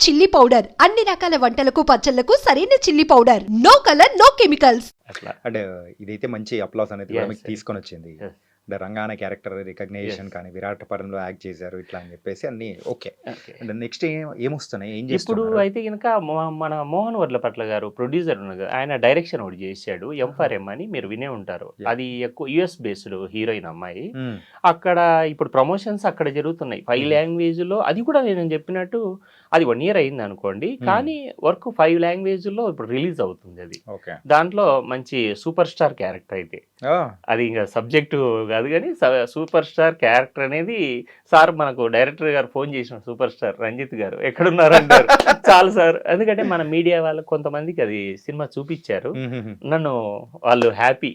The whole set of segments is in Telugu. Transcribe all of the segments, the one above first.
చిల్లీ పౌడర్ అన్ని రకాల వంటలకు పచ్చళ్లకు సరైన chilli powder. No colour no chemicals. అట్లా అంటే ఇదైతే మంచి అప్లాస్ అనేది కూడా Yes, మీకు yes. తీసుకొని వచ్చింది. Yes. అంటే రంగాన క్యారెక్టర్ రికగ్నేషన్ Yes. కానీ విరాట్ పరంలో యాక్ట్ చేశారు ఇట్లా అని చెప్పేసి అన్ని ఓకే. ఓకే. అంటే నెక్స్ట్ ఏమొస్తున్నాయి, ఏం ఇప్పుడు చేస్తున్నారు? అయితే కనుక మన మోహన్ వర్లపట్ల గారు ప్రొడ్యూసర్ ఉన్నారు కదా, ఆయన డైరెక్షన్ ఒకటి చేశాడు M4M అని, మీరు వినే ఉంటారు. Yeah. అది ఎక్కువ యుఎస్ బేస్డ్ హీరోయిన్ అమ్మాయి. మ్మ్. అక్కడ ఇప్పుడు ప్రమోషన్స్ అక్కడ జరుగుతున్నాయి 5 లాంగ్వేజ్లో. అది కూడా నేను చెప్పినట్టు అది 1 year అయింది అనుకోండి, కానీ వర్క్ 5 లాంగ్వేజ్లో ఇప్పుడు రిలీజ్ అవుతుంది. అది ఓకే. దాంట్లో మంచి సూపర్ స్టార్ క్యారెక్టర్ అయితే ఆ, అది ఇంకా సబ్జెక్టు కాదు, కానీ సూపర్ స్టార్ క్యారెక్టర్ అనేది సార్ మనకు డైరెక్టర్ గారు ఫోన్ చేసిన సూపర్ స్టార్ రంజిత్ గారు ఎక్కడున్నారు అంటారు. చాలు సార్, ఎందుకంటే మన మీడియా వాళ్ళకి కొంతమందికి అది సినిమా చూపించారు. మ్మ్. నన్ను వాళ్ళు హ్యాపీ,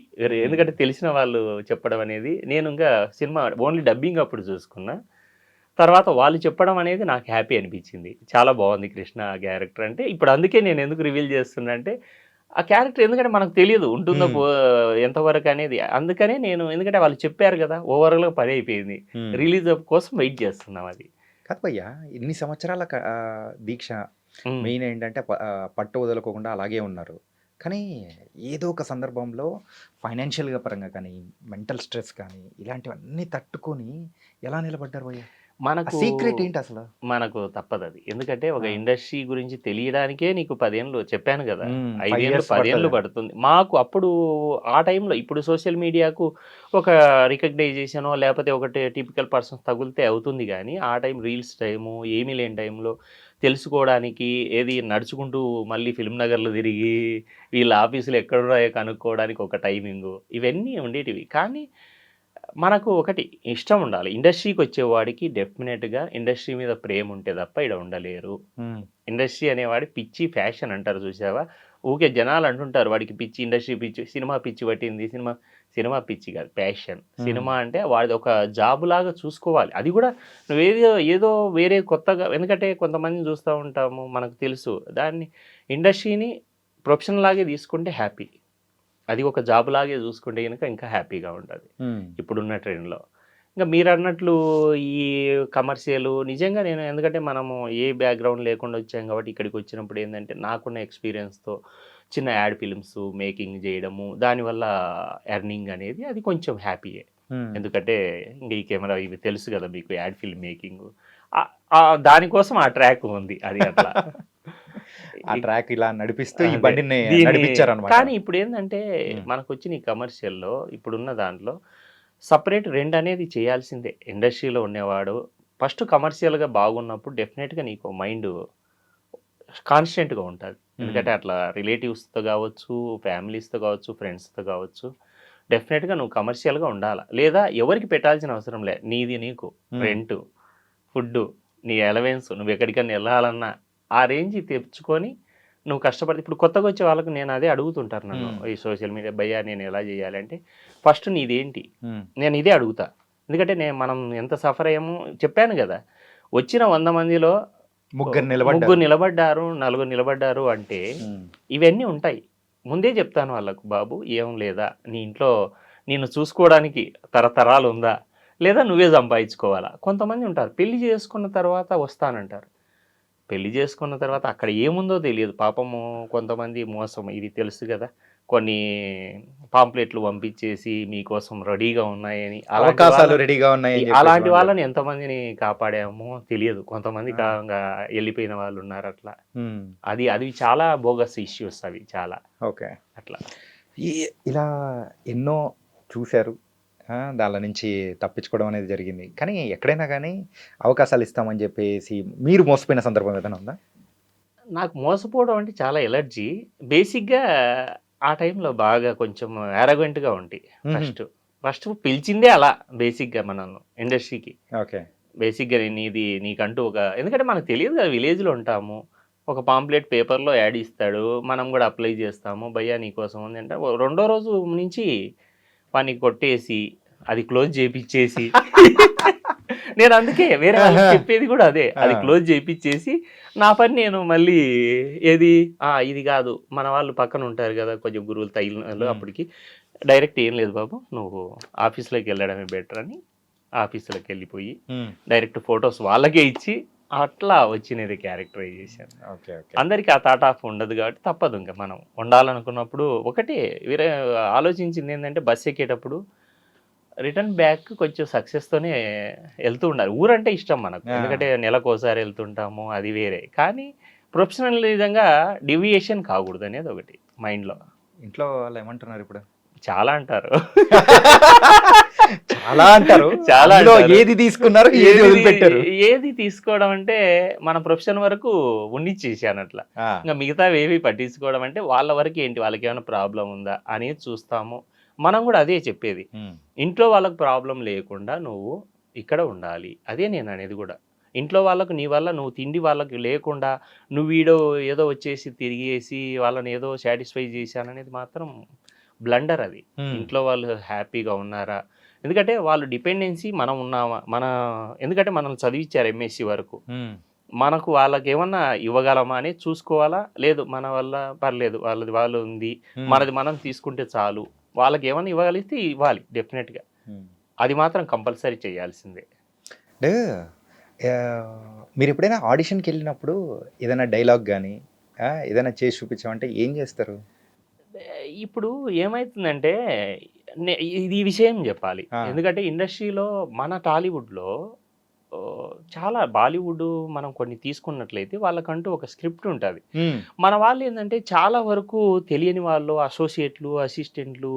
ఎందుకంటే తెలిసిన వాళ్ళు చెప్పడం అనేది. నేను ఇంకా సినిమా ఓన్లీ డబ్బింగ్ అప్పుడు చూసుకున్నా, తర్వాత వాళ్ళు చెప్పడం అనేది నాకు హ్యాపీ అనిపించింది. చాలా బాగుంది కృష్ణ క్యారెక్టర్ అంటే. ఇప్పుడు అందుకే నేను ఎందుకు రివీల్ చేస్తున్నా అంటే, ఆ క్యారెక్టర్ ఎందుకంటే మనకు తెలియదు ఉంటుందో ఎంతవరకు అనేది. అందుకనే నేను, ఎందుకంటే వాళ్ళు చెప్పారు కదా, ఓవరాల్గా పని అయిపోయింది. మ్మ్. రిలీజ్ కోసం వెయిట్ చేస్తున్నాం. అది కాదు భయ్యా, ఇన్ని సంవత్సరాల దీక్ష ఉమ్. మెయిన్ ఏంటంటే పట్టు వదలకోకుండా అలాగే ఉన్నారు. కానీ ఏదో ఒక సందర్భంలో ఫైనాన్షియల్గా పరంగా కానీ, మెంటల్ స్ట్రెస్ కానీ ఇలాంటివన్నీ తట్టుకొని ఎలా నిలబడ్డారు భయ్యా? మనకు సీక్రెట్ ఏంటి అసలు? మనకు తప్పదు అది. ఎందుకంటే ఒక ఆ. ఇండస్ట్రీ గురించి తెలియడానికే నీకు 10 ఏళ్ళు చెప్పాను కదా, 5 5 ఏళ్ళు years 10 ఏళ్ళు పడుతుంది. పడుతుంది మాకు. అప్పుడు ఆ టైంలో ఇప్పుడు సోషల్ మీడియాకు ఒక రికగ్నైజేషనో లేకపోతే ఒకటి టిపికల్ పర్సన్స్ తగిలితే అవుతుంది, కానీ ఆ టైం రీల్స్ టైము ఏమీ లేని టైంలో తెలుసుకోవడానికి, ఏది నడుచుకుంటూ మళ్ళీ ఫిల్మ్ నగర్లో తిరిగి వీళ్ళ ఆఫీసులు ఎక్కడున్నాయో కనుక్కోవడానికి ఒక టైమింగు, ఇవన్నీ ఉండేటివి. కానీ మనకు ఒకటి ఇష్టం ఉండాలి. ఇండస్ట్రీకి వచ్చేవాడికి డెఫినెట్గా ఇండస్ట్రీ మీద ప్రేమ ఉంటే తప్ప ఇక్కడ ఉండలేరు. ఇండస్ట్రీ అనేవాడి పిచ్చి ఫ్యాషన్ అంటారు చూసావా, ఊకే జనాలు అంటుంటారు వాడికి పిచ్చి, ఇండస్ట్రీ పిచ్చి, సినిమా పిచ్చి పట్టింది. సినిమా పిచ్చి కాదు, ప్యాషన్. సినిమా అంటే వాడిది ఒక జాబ్ లాగా చూసుకోవాలి. అది కూడా ఏదో వేరే కొత్తగా, ఎందుకంటే కొంతమందిని చూస్తూ ఉంటాము, మనకు తెలుసు. దాన్ని ఇండస్ట్రీని ప్రొఫెషన్ లాగే తీసుకుంటే హ్యాపీ, అది ఒక జాబ్ లాగే చూసుకుంటే కనుక ఇంకా హ్యాపీగా ఉంటుంది ఇప్పుడున్న ట్రెండ్లో. ఇంకా మీరు అన్నట్లు ఈ కమర్షియల్ నిజంగా నేను, ఎందుకంటే మనము ఏ బ్యాక్గ్రౌండ్ లేకుండా వచ్చాం కాబట్టి ఇక్కడికి వచ్చినప్పుడు ఏంటంటే నాకున్న ఎక్స్పీరియన్స్తో చిన్న యాడ్ ఫిల్మ్స్ మేకింగ్ చేయడము, దానివల్ల ఎర్నింగ్ అనేది అది కొంచెం హ్యాపీయే. ఎందుకంటే ఇంకా ఈ కెమెరా ఇవి తెలుసు కదా మీకు, యాడ్ ఫిల్మ్ మేకింగ్, దానికోసం ఆ ట్రాక్ ఉంది. అది అట్లా ఆ ట్రాక్ ఇలా నడిపిస్తూ ఈ అదే, బండిని దీన్ని- నడిపించారన్నమాట. కానీ ఇప్పుడు ఏంటంటే మనకు వచ్చిన ఈ కమర్షియల్లో ఇప్పుడున్న దాంట్లో సపరేట్ 2 అనేది చేయాల్సిందే. ఇండస్ట్రీలో ఉండేవాడు ఫస్ట్ కమర్షియల్గా బాగున్నప్పుడు డెఫినెట్గా నీకు మైండ్ కాన్స్టెంట్గా ఉంటుంది. ఎందుకంటే అట్లా రిలేటివ్స్తో కావచ్చు, ఫ్యామిలీస్తో కావచ్చు, ఫ్రెండ్స్తో కావచ్చు, డెఫినెట్గా నువ్వు కమర్షియల్గా ఉండాలి. లేదా ఎవరికి పెట్టాల్సిన అవసరం లే, నీది నీకు రెంట్, ఫుడ్, నీ అలవెన్స్, నువ్వు ఎక్కడికన్నా వెళ్ళాలన్నా ఆ రేంజ్ తెచ్చుకొని నువ్వు కష్టపడి. ఇప్పుడు కొత్తగా వచ్చే వాళ్ళకి నేను అదే అడుగుతుంటారు నన్ను ఈ సోషల్ మీడియా, భయ్యా నేను ఎలా చేయాలంటే ఫస్ట్ నీదేంటి, నేను ఇదే అడుగుతా. ఎందుకంటే మనం ఎంత సఫర్ అయ్యామో చెప్పాను కదా, వచ్చిన 100 మందిలో ముగ్గురు నిలబడ్డారు, 4 నిలబడ్డారు అంటే ఇవన్నీ ఉంటాయి. ముందే చెప్తాను వాళ్ళకు, బాబు ఏం లేదా, నీ ఇంట్లో నిన్ను చూసుకోవడానికి తరతరాలు ఉందా, లేదా నువ్వే సంపాదించుకోవాలా. కొంతమంది ఉంటారు పెళ్లి చేసుకున్న తర్వాత వస్తానంటారు, పెళ్లి చేసుకున్న తర్వాత అక్కడ ఏముందో తెలియదు పాపము. కొంతమంది మోసం, ఇది తెలుసు కదా, కొన్ని పాంప్లెట్లు పంపించేసి మీకోసం రెడీగా ఉన్నాయని, అవకాశాలు రెడీగా ఉన్నాయి. అలాంటి వాళ్ళని ఎంతమందిని కాపాడామో తెలియదు. కొంతమంది వెళ్ళిపోయిన వాళ్ళు ఉన్నారు అట్లా. అది చాలా బోగస్ ఇష్యూస్ అవి చాలా. ఓకే, అట్లా ఇలా ఎన్నో చూశారు, దాని నుంచి తప్పించుకోవడం అనేది జరిగింది. కానీ ఎక్కడైనా కానీ అవకాశాలు ఇస్తామని చెప్పేసి మీరు మోసపోయిన సందర్భం ఏదైనా ఉందా? నాకు మోసపోవడం అంటే చాలా ఎలర్జీ. బేసిక్గా ఆ టైంలో బాగా కొంచెం యారగెంట్గా ఉంటాయి. ఫస్ట్ పిలిచిందే అలా బేసిక్గా మనల్ని ఇండస్ట్రీకి. ఓకే, బేసిక్గా నీకంటూ ఒక, ఎందుకంటే మనకు తెలియదు కదా, విలేజ్లో ఉంటాము, ఒక పాంప్లెట్ పేపర్లో యాడ్ ఇస్తాడు, మనం కూడా అప్లై చేస్తాము, భయ్యా నీకోసం ఉంది అంటే 2వ రోజు నుంచి వాడిని కొట్టేసి అది క్లోజ్ చేయించేసి నేను అందుకే వేరే వాళ్ళకి చెప్పేది కూడా అదే, అది క్లోజ్ చేయించేసి నా పని నేను మళ్ళీ ఇది కాదు, మన వాళ్ళు పక్కన ఉంటారు కదా కొంచెం గురువులు తగిలిన, అప్పటికి డైరెక్ట్ ఏం లేదు బాబు నువ్వు ఆఫీస్లోకి వెళ్ళడమే బెటర్ అని ఆఫీసులోకి వెళ్ళిపోయి డైరెక్ట్ ఫొటోస్ వాళ్ళకే ఇచ్చి అట్లా వచ్చినది క్యారెక్టరైజేషన్. ఓకే ఓకే అందరికీ ఆ థాట్ ఆఫ్ ఉండదు కాబట్టి తప్పదు. ఇంకా మనం ఉండాలనుకున్నప్పుడు ఒకటే వేరే ఆలోచించింది ఏంటంటే బస్ ఎక్కేటప్పుడు రిటర్న్ బ్యాక్ కొంచెం సక్సెస్తోనే వెళ్తూ ఉండాలి. ఊరంటే ఇష్టం మనకు, ఎందుకంటే నెలకోసారి వెళ్తుంటాము, అది వేరే. కానీ ప్రొఫెషనలిజంగా డివియేషన్ కాకూడదు అనేది ఒకటి మైండ్లో. ఇంట్లో వాళ్ళు ఏమంటున్నారు ఇప్పుడు? చాలా అంటారు. చాలా అంటారు. చాలా అందులో అంటారు. ఏది తీసుకున్నారు, ఏది వదిలిపెట్టారు? ఏది తీసుకోవడం అంటే మన ప్రొఫెషన్ వరకు ఉండిచ్చేసాను అట్లా. ఇంకా మిగతావి ఏవి పట్టించుకోవడం అంటే వాళ్ళ వరకు ఏంటి, వాళ్ళకి ఏమైనా ప్రాబ్లం ఉందా అనేది చూస్తాము. మనం కూడా అదే చెప్పేది, ఇంట్లో వాళ్ళకి ప్రాబ్లం లేకుండా నువ్వు ఇక్కడ ఉండాలి. అదే నేను అనేది కూడా. ఇంట్లో వాళ్ళకు నీ వల్ల నువ్వు తిండి వాళ్ళకి లేకుండా నువ్వు ఏదో వచ్చేసి తిరిగేసి వాళ్ళని ఏదో సాటిస్ఫై చేశాననేది మాత్రం బ్లండర్ అది. ఇంట్లో వాళ్ళు హ్యాపీగా ఉన్నారా, ఎందుకంటే వాళ్ళు డిపెండెన్సీ మనం ఉన్నామా, ఎందుకంటే మనల్ని చదివించారు ఎంఎస్సి వరకు, మనకు వాళ్ళకి ఏమన్నా ఇవ్వగలమా అనేది చూసుకోవాలా. లేదు మన వల్ల పర్లేదు, వాళ్ళు ఉంది, మనది మనం తీసుకుంటే చాలు. వాళ్ళకి ఏమన్నా ఇవ్వగలిగితే ఇవ్వాలి డెఫినెట్గా. అది మాత్రం కంపల్సరీ చేయాల్సిందే. మీరు ఎప్పుడైనా ఆడిషన్కి వెళ్ళినప్పుడు ఏదైనా డైలాగ్ కానీ ఏదైనా చేసి చూపించామంటే ఏం చేస్తారు? ఇప్పుడు ఏమవుతుందంటే ఇది విషయం చెప్పాలి, ఎందుకంటే ఇండస్ట్రీలో మన టాలీవుడ్లో చాలా, బాలీవుడ్ మనం కొన్ని తీసుకున్నట్లయితే వాళ్ళకంటూ ఒక స్క్రిప్ట్ ఉంటుంది. మన వాళ్ళు ఏంటంటే చాలా వరకు తెలియని వాళ్ళు, అసోసియేట్లు, అసిస్టెంట్లు,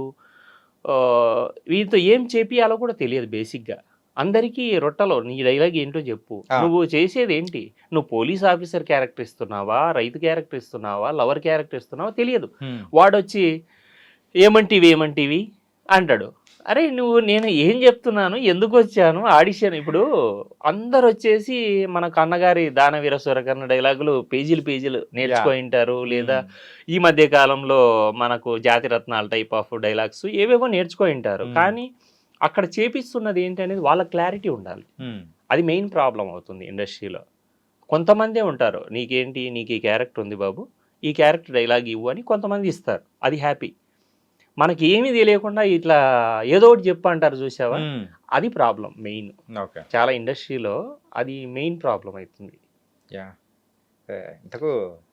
వీటితో ఏం చేపియాలో కూడా తెలియదు బేసిక్గా. అందరికీ రొట్టలో నీ డైలాగ్ ఏంటో చెప్పు, నువ్వు చేసేది ఏంటి, నువ్వు పోలీస్ ఆఫీసర్ క్యారెక్టర్ ఇస్తున్నావా, రైతు క్యారెక్టర్ ఇస్తున్నావా, లవర్ క్యారెక్టర్ ఇస్తున్నావా తెలియదు. వాడొచ్చి ఏమంటివి అంటాడు. అరే నేను ఏం చెప్తున్నాను, ఎందుకు వచ్చాను ఆడిషన్. ఇప్పుడు అందరు వచ్చేసి మన కన్నగారి దానవీర సూరకర్ణ డైలాగులు పేజీలు నేర్చుకుంటారు, లేదా ఈ మధ్య కాలంలో మనకు జాతిరత్నాల టైప్ ఆఫ్ డైలాగ్స్ ఏవేవో నేర్చుకుంటారు. కానీ అక్కడ చేపిస్తున్నది ఏంటి అనేది వాళ్ళ క్లారిటీ ఉండాలి. అది మెయిన్ ప్రాబ్లం అవుతుంది ఇండస్ట్రీలో. కొంతమందే ఉంటారు, నీకు ఈ క్యారెక్టర్ ఉంది బాబు, ఈ క్యారెక్టర్ డైలాగ్ ఇవ్వు అని కొంతమంది ఇస్తారు, అది హ్యాపీ. మనకి ఏమీ తెలియకుండా ఇట్లా ఏదో ఒకటి చెప్పు అంటారు చూసావా, అది ప్రాబ్లం మెయిన్. చాలా ఇండస్ట్రీలో అది మెయిన్ ప్రాబ్లం అవుతుంది. ఇంతకు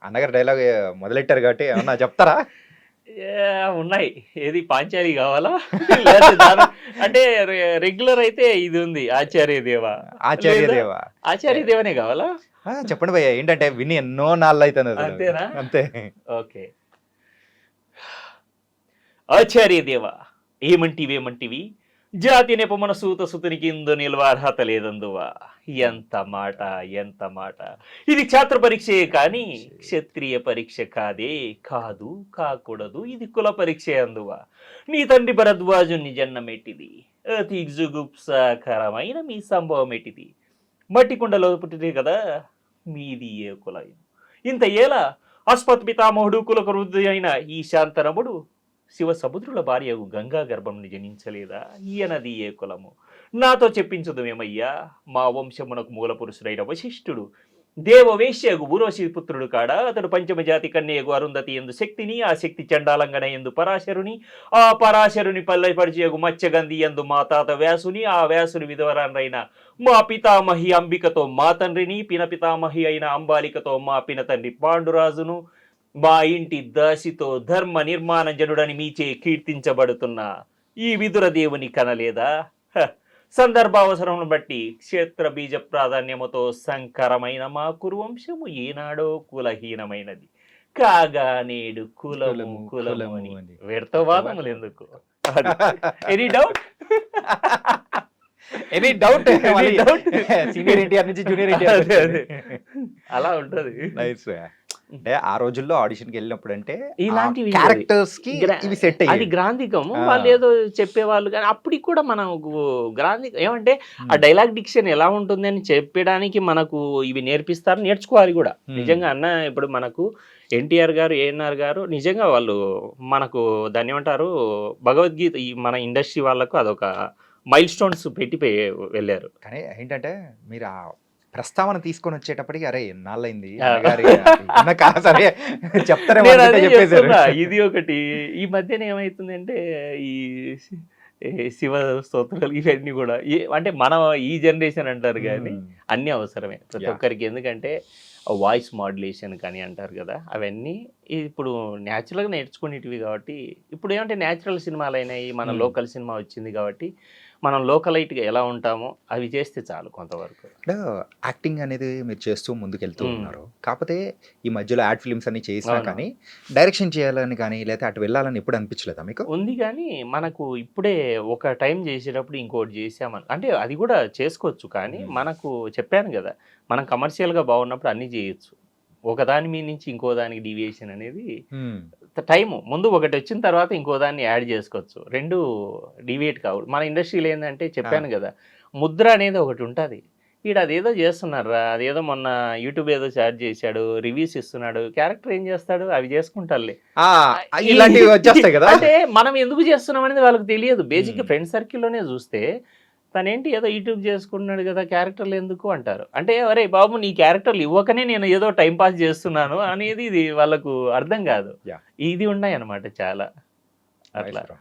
అన్నగారు డైలాగ్ మొదలెట్టారు కాబట్టి ఏమన్నా చెప్తారా? ఉన్నాయి. ఏది పాంచాలి కావాలా అంటే రెగ్యులర్ అయితే ఇది ఉంది, ఆచార్యదేవనే కావాలా? చెప్పండి భయ్య, ఏంటంటే విని ఎన్నో నాళ్ళు అవుతుంది. అంతేనా? అంతే. ఓకే. ఆచార్యదేవ ఏమంటివి, జాతి నెపమన సూత సుతునికి ఇందు నిల్వ అర్హత లేదందువా. ఎంత మాట. ఇది ఛాత్ర పరీక్షే కానీ క్షత్రియ పరీక్ష కాకూడదు, ఇది కుల పరీక్షే అందువా. నీ తండ్రి భరద్వాజుని జన్మమెట్టిది, అతి జుగుప్సాకరమైన మీ సంభవం ఎట్టిది. మట్టి కుండలో పుట్టిదే కదా మీది ఏ కులయం. ఇంత ఏలా అస్పత్ పితామహుడు కులకృద్ధి అయిన ఈ శాంతరముడు శివ సముద్రుల భార్యకు గంగా గర్భంని జనించలేదా, ఈయనది ఏ కులము. నాతో చెప్పించదు ఏమయ్యా, మా వంశమునకు మూల పురుషుడైన వశిష్ఠుడు దేవవేశ్యగు ఊర్వశి పుత్రుడు కాడా. అతడు పంచమజాతి కన్యకు అరుంధతి ఎందు శక్తిని, ఆ శక్తి చండాలంగన ఎందు పరాశరుని, ఆ పరాశరుని పల్లెపరిచయగు మత్స్యగంధి ఎందు మా తాత వ్యాసుని, ఆ వ్యాసుని విధవరాన్రైన మా పితామహి అంబికతో మా తండ్రిని, పిన పితామహి అయిన అంబాలికతో మా పిన తండ్రి పాండురాజును, మా ఇంటి దాసితో ధర్మ నిర్మాణ జనుడని మీచే కీర్తించబడుతున్న ఈ విదుర దేవుని కనలేదా. సందర్భావసరం బట్టి క్షేత్ర బీజ ప్రాధాన్యముతో సంకరమైన మా కురువంశము ఈనాడో కులహీనమైనది కాగా నేడు కులము అని వ్యర్థవాదములు ఎందుకు. Any doubt? సీనియర్ ఎన్టీఆర్ నుంచి జూనియర్ ఎన్టీఆర్ అలా ఉంటది. అంటే ఆ రోజుల్లో ఆడిషన్కి వెళ్ళినప్పుడు అంటే ఇలాంటివి క్యారెక్టర్స్ కి ఇవి సెట్ అయ్యాయి. అది గ్రాంధికము, వాళ్ళు ఏదో చెప్పేవాళ్ళు. కానీ అప్పటికి కూడా మనం గ్రాంధికం ఏమంటే ఆ డైలాగ్ డిక్షన్ ఎలా ఉంటుంది అని చెప్పడానికి మనకు ఇవి నేర్చుకోవాలి కూడా నిజంగా. అన్న ఇప్పుడు మనకు ఎన్టీఆర్ గారు, ఏఎన్ఆర్ గారు నిజంగా వాళ్ళు మనకు దాన్ని ఏమంటారు, భగవద్గీత మన ఇండస్ట్రీ వాళ్ళకు అదొక మైల్ స్టోన్స్ పెట్టి వెళ్ళారు. కానీ ఏంటంటే మీరు ఆ ప్రస్తావన తీసుకొని వచ్చేటప్పటికి అరే ఎన్నాళ్ళైంది సరే చెప్తారే. ఇది ఒకటి ఈ మధ్యన ఏమైతుంది అంటే ఈ శివ స్తోత్రాలు ఇవన్నీ కూడా అంటే మన ఈ జనరేషన్ అంటారు కానీ అన్నీ అవసరమే ప్రతి Yeah. ఒక్కరికి. ఎందుకంటే వాయిస్ మాడ్యులేషన్ కానీ అంటారు కదా, అవన్నీ ఇప్పుడు న్యాచురల్గా నేర్చుకునేటివి కాబట్టి ఇప్పుడు ఏమంటే న్యాచురల్ సినిమాలు అయినాయి, మన లోకల్ సినిమా వచ్చింది కాబట్టి మనం లోకలైట్గా ఎలా ఉంటామో అవి చేస్తే చాలు కొంతవరకు. అంటే యాక్టింగ్ అనేది మీరు చేస్తూ ముందుకెళ్తూ మ్మ్. ఉన్నారు. కాకపోతే ఈ మధ్యలో యాడ్ ఫిల్మ్స్ అన్ని చేసినా అవును. కానీ డైరెక్షన్ చేయాలని కానీ లేకపోతే అటు వెళ్ళాలని ఎప్పుడు అనిపించలేదా మీకు? ఉంది కానీ మనకు ఇప్పుడే ఒక టైం చేసేటప్పుడు ఇంకోటి చేసామని అంటే అది కూడా చేసుకోవచ్చు, కానీ మనకు చెప్పాను కదా, మనం కమర్షియల్గా బాగున్నప్పుడు అన్నీ చేయొచ్చు. ఒకదాని మీద నుంచి ఇంకో దానికి డీవియేషన్ అనేది టైము ముందు ఒకటి వచ్చిన తర్వాత ఇంకో దాన్ని యాడ్ చేసుకోవచ్చు, రెండు డివియేట్ కావు. మన ఇండస్ట్రీలో ఏంటంటే చెప్పాను కదా, ముద్ర అనేది ఒకటి ఉంటుంది. వీడు అదేదో చేస్తున్నారా, అదేదో మొన్న యూట్యూబ్ ఏదో చార్జ్ చేశాడు, రివ్యూస్ ఇస్తున్నాడు, క్యారెక్టర్ ఏం చేస్తాడు, అవి చేసుకుంటారులే. ఇలాంటివి వచ్చేస్తాయి కదా. అంటే మనం ఎందుకు చేస్తున్నాం అనేది వాళ్ళకి తెలియదు. బేసిక్గా ఫ్రెండ్ సర్కిల్లోనే చూస్తే తనేంటి ఏదో యూట్యూబ్ చేసుకుంటున్నాడు కదా, క్యారెక్టర్లు ఎందుకు అంటారు. అంటే అరే బాబు నీ క్యారెక్టర్లు ఇవ్వకనే నేను ఏదో టైం పాస్ చేస్తున్నాను అనేది ఇది వాళ్ళకు అర్థం కాదు. Yeah. ఇది ఉన్నాయి అన్నమాట చాలా అట్లా. Nice bro.